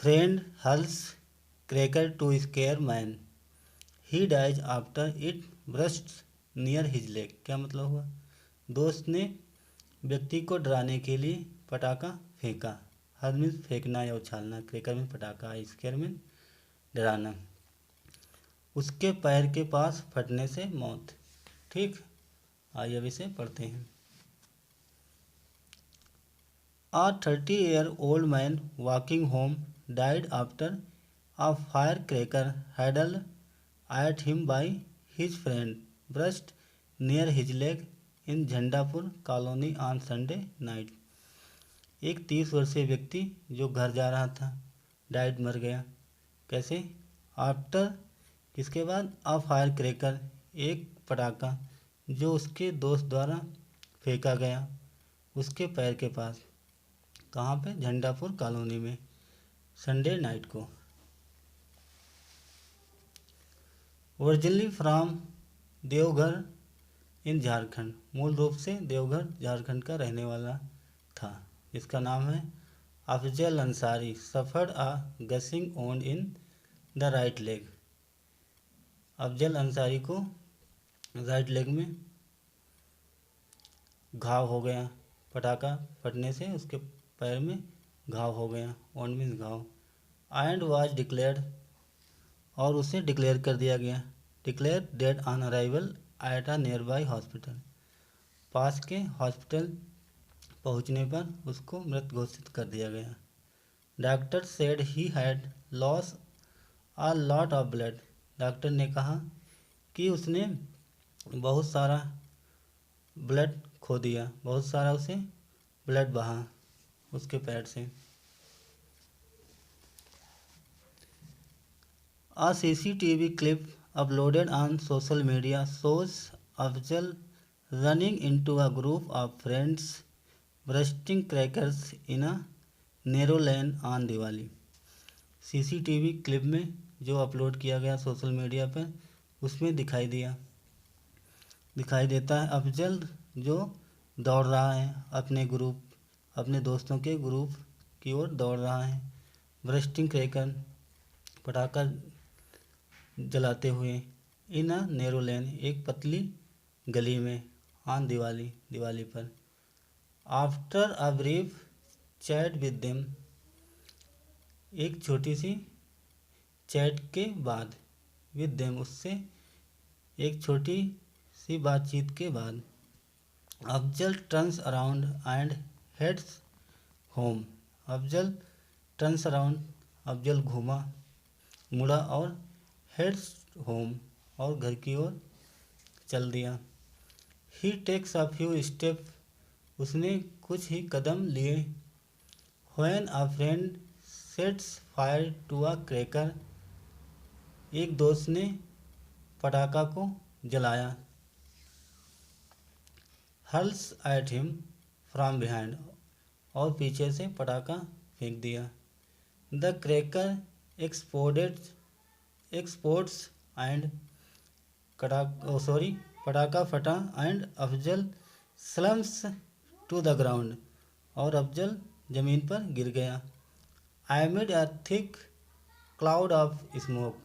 Friend hurls cracker to scare man, he dies after it burst near his leg. क्या मतलब हुआ? दोस्त ने व्यक्ति को डराने के लिए पटाखा फेंका। हल मीन्स फेंकना या उछालना, क्रैकर मीन्स पटाखा, स्केयर मीन्स डराना, उसके पैर के पास फटने से मौत। ठीक, आइए अब इसे पढ़ते हैं। A 30-year-old man walking home died after a firecracker hurled at him by his friend burst near his leg in Jhandapur colony on Sunday night। एक 30 वर्षीय व्यक्ति जो घर जा रहा था डाइड मर गया। कैसे? आफ्टर इसके बाद अ फायर क्रैकर एक पटाखा जो उसके दोस्त द्वारा फेंका गया उसके पैर के पास। कहाँ पे? झंडापुर कॉलोनी में, संडे नाइट को। ओरिजिनली फ्रॉम देवघर इन झारखंड, मूल रूप से देवघर झारखंड का रहने वाला था। इसका नाम है Afzal Ansari. Suffered a gushing wound in the right leg. Afzal Ansari को राइट लेग में घाव हो गया, पटाखा फटने से उसके पैर में घाव हो गया। ओन मीन्स घाव। एंड वाज डिक्लेयर्ड, और उसे डिक्लेयर कर दिया गया, declare dead on arrival at a nearby hospital. पास के हॉस्पिटल पहुंचने पर उसको मृत घोषित कर दिया गया। Doctor said he had loss a lot of blood. Doctor ने कहा कि उसने बहुत सारा ब्लड खो दिया, बहुत सारा उसे ब्लड बहा उसके पैर से। A CCTV clip uploaded on social media shows Afzal running into a group of friends bursting crackers in a narrow lane on Diwali। CCTV clip में जो अपलोड किया गया सोशल मीडिया पर उसमें दिखाई देता है अफजल जो दौड़ रहा है अपने दोस्तों के ग्रुप की ओर दौड़ रहा है। ब्रस्टिंग क्रैकर पटाखा जलाते हुए, इन अ नैरो लेन एक पतली गली में, ऑन दिवाली पर। After a brief chat with them, एक छोटी सी चैट के बाद, विद देम उससे एक छोटी सी बातचीत के बाद, Afzal turns around and heads home. Afzal turns around, Afzal घूमा, मुड़ा और हेड्स होम, और घर की ओर चल दिया। He takes a few step, उसने कुछ ही कदम लिए। When a friend sets fire to a cracker, एक दोस्त ने पटाखा को जलाया। Hurls at him from behind, और पीछे से पटाखा फेंक दिया। द क्रैकर एक्सपोर्ट्स एंड पटाखा फटा and Afzal slumps to the ground, और अफजल जमीन पर गिर गया। Amid a thick cloud of smoke,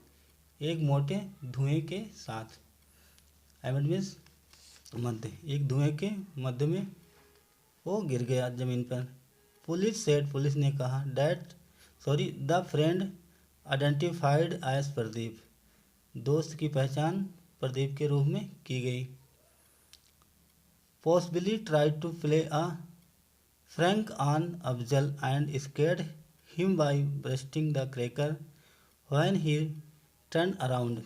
एक मोटे धुएं के साथ। एमिड मीन्स मध्य, एक धुएं के मध्य में वो गिर गया जमीन पर। पुलिस ने कहा the friend identified as Pradeep, दोस्त की पहचान प्रदीप के रूप में की गई। Possibly tried to play a prank on Afzal and scared him by bursting the cracker when he turn around.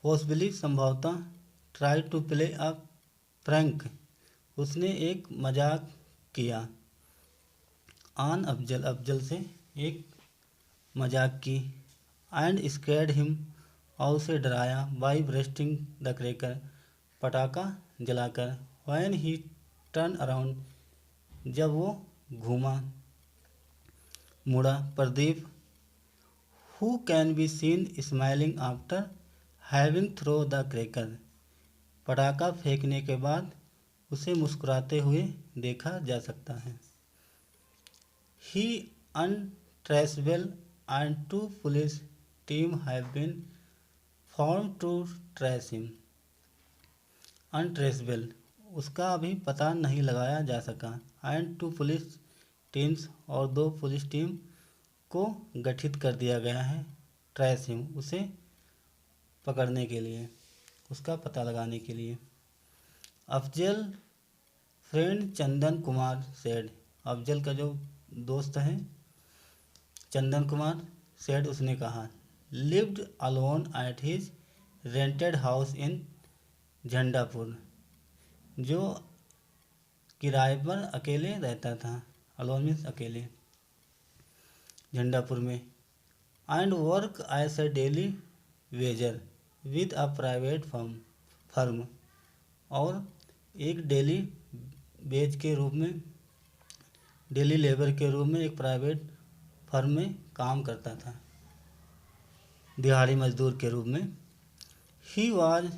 Possibly संभवतः, try to play a prank उसने एक मजाक किया, ऑन अफजल से एक मजाक की, एंड स्कैर्ड हिम और उसे डराया, बाई ब्रस्टिंग द क्रैकर पटाखा जलाकर, व्हेन ही टर्न अराउंड जब वो घूमा मुड़ा। Pradeep who can be seen smiling after having throw the cracker, पटाखा फेंकने के बाद उसे मुस्कुराते हुए देखा जा सकता है। ही untraceable and 2 police teams have been formed to trace him. Untraceable, उसका अभी पता नहीं लगाया जा सका, and 2 पुलिस टीम्स, और 2 पुलिस टीम को गठित कर दिया गया है ट्रेस हिम, उसे पकड़ने के लिए, उसका पता लगाने के लिए। अफजल फ्रेंड चंदन कुमार सेड, अफजल का जो दोस्त है चंदन कुमार सेड, उसने कहा, lived alone at his rented house in Jhandapur, जो किराए पर अकेले रहता था, अलोन मीन्स अकेले, झंडापुर में, and work as a daily wager with a private firm, और एक डेली वेज के रूप में, डेली लेबर के रूप में एक प्राइवेट फर्म में काम करता था, दिहाड़ी मजदूर के रूप में। He was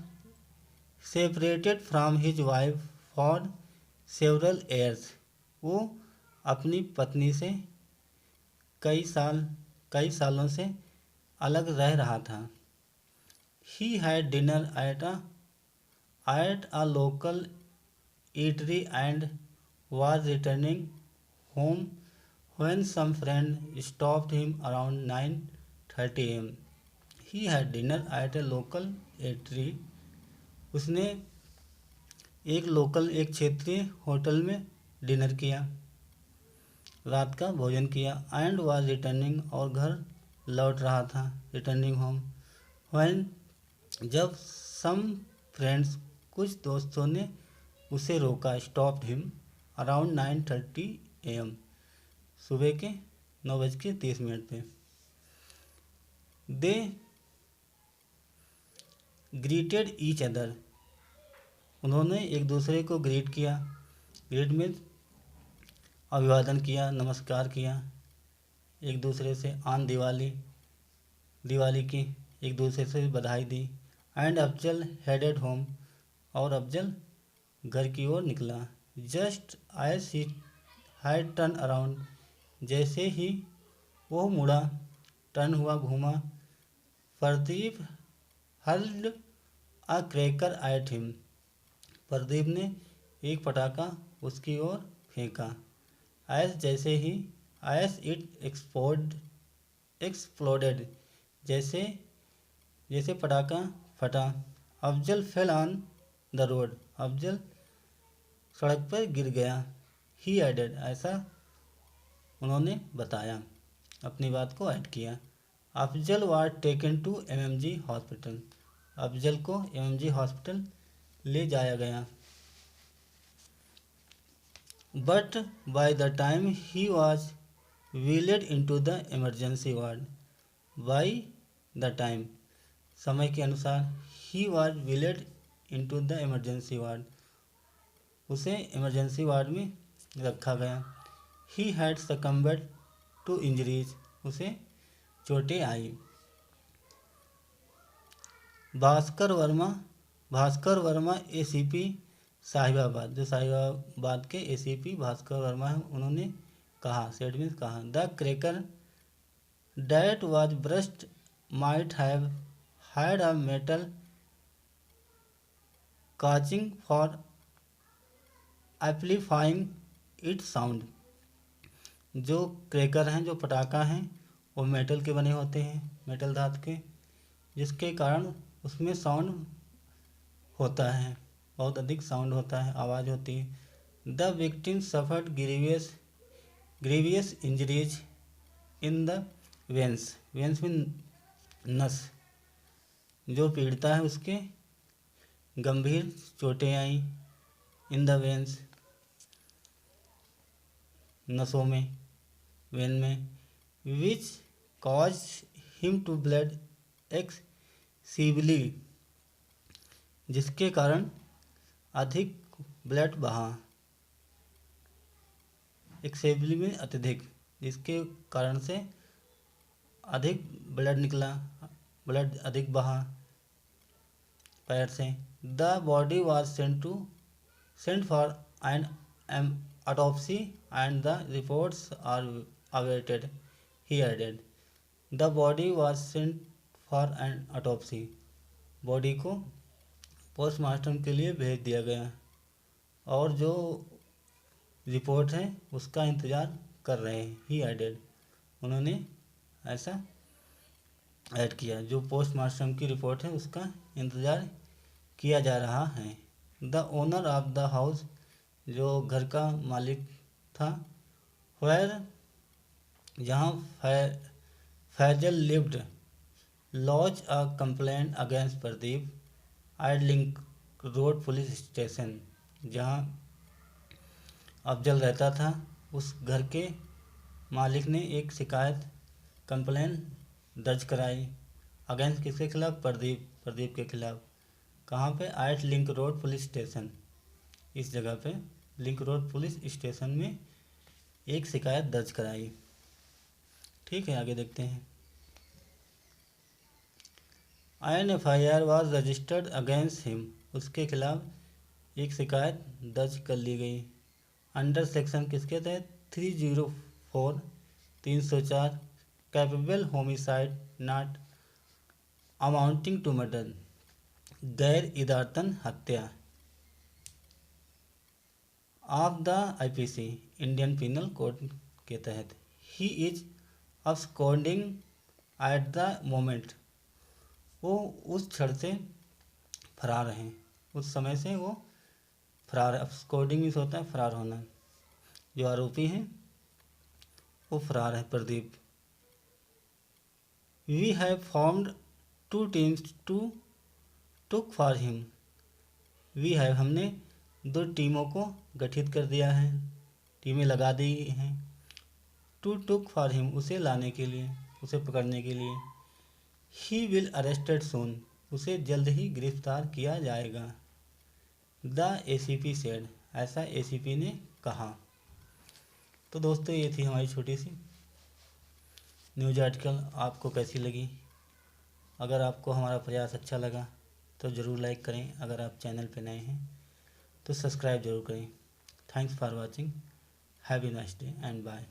separated from his wife for several years, वो अपनी पत्नी से कई सालों से अलग रह रहा था। He had dinner at a local eatery and was returning home when some friend stopped him around 9:30 am. He had dinner at a local eatery. उसने एक क्षेत्रीय होटल में डिनर किया, रात का भोजन किया, एंड was returning, और घर लौट रहा था, रिटर्निंग होम, when, जब some friends, कुछ दोस्तों ने उसे रोका, stopped him अराउंड 9:30 am, सुबह के 9:30 पे। दे ग्रीटेड ईच अदर, उन्होंने एक दूसरे को ग्रीट किया, ग्रीट में अभिवादन किया, नमस्कार किया एक दूसरे से, आन दिवाली की एक दूसरे से बधाई दी, एंड अफजल हेडेड होम, और अफजल घर की ओर निकला। Just as he had turn around, जैसे ही वो मुड़ा, टर्न हुआ, घूमा, Pradeep hurled a cracker at him, Pradeep ने एक पटाखा उसकी ओर फेंका, एज, जैसे ही, एज इट एक्सप्लोडेड, जैसे पटाखा फटा। Afzal fell on the road, Afzal सड़क पर गिर गया। ही एडेड, ऐसा उन्होंने बताया, अपनी बात को ऐड किया। Afzal was taken to MMG hospital, Afzal को एमएमजी हॉस्पिटल ले जाया गया। But by the time he was wheeled into the emergency ward, by the time, समय के अनुसार, he was wheeled into the emergency ward, उसे इमरजेंसी वार्ड में रखा गया। He had succumbed to injuries, उसे चोटें आई। भास्कर वर्मा एसीपी साहिबाबाद, जो साहिबाबाद के एसीपी भास्कर वर्मा हैं, उन्होंने कहा, सेड में कहा, the cracker that was burst might have had a metal काचिंग for amplifying it's sound, जो क्रैकर हैं, जो पटाखा हैं, वो मेटल के बने होते हैं, मेटल धातु के, जिसके कारण उसमें साउंड होता है, बहुत अधिक साउंड होता है, आवाज़ होती है। The victim suffered grievous injuries in the veins में नस, जो पीड़िता है उसके गंभीर चोटें आई, इन द वेंस, नसों में, वेन में, which cause him to blood excessively, जिसके कारण अधिक ब्लड बहा, एक्सेसिवली में अत्यधिक, जिसके कारण से अधिक ब्लड निकला, ब्लड अधिक बहा पैर से। The body was sent for an autopsy and the reports awaited, he added. The body was sent for an autopsy. Body को पोस्टमार्टम के लिए भेज दिया गया और जो रिपोर्ट है उसका इंतज़ार कर रहे हैं, ही एडेड, उन्होंने ऐसा ऐड किया। जो पोस्टमार्टम की रिपोर्ट है उसका इंतज़ार किया जा रहा है। The owner of the house, जो घर का मालिक था, वेयर जहाँ Faizal lived, lodge a complaint against Pradeep at Link Road police station, जहाँ अफजल रहता था उस घर के मालिक ने एक शिकायत कंप्लेन दर्ज कराई। अगेंस्ट किसके खिलाफ? प्रदीप के खिलाफ। कहाँ पे? At Link Road police station, इस जगह पे लिंक रोड पुलिस स्टेशन में एक शिकायत दर्ज कराई। ठीक है, आगे देखते हैं। An FIR was registered against him, उसके खिलाफ एक शिकायत दर्ज कर ली गई। अंडर सेक्शन किसके तहत? 304 304 culpable homicide not amounting to murder, गैर इदारतन हत्या of the IPC Indian penal code के तहत। He is absconding at the moment, वो उस क्षण से फरार हैं, उस समय से वो फरार। अब्सकॉन्डिंग मीन्स होता है फरार होना। जो आरोपी हैं वो फरार है, Pradeep. We have formed 2 teams to look for him. We have, हमने 2 टीमों को गठित कर दिया है, टीमें लगा दी हैं। टू टुक फॉर हिम, उसे लाने के लिए, उसे पकड़ने के लिए। ही विल अरेस्टेड सून, उसे जल्द ही गिरफ्तार किया जाएगा। द ACP सेड, ऐसा ACP ने कहा। तो दोस्तों ये थी हमारी छोटी सी न्यूज आर्टिकल। आपको कैसी लगी? अगर आपको हमारा प्रयास अच्छा लगा तो ज़रूर लाइक करें। अगर आप चैनल पर नए हैं तो सब्सक्राइब जरूर करें। Thanks for watching. Have a nice day and bye.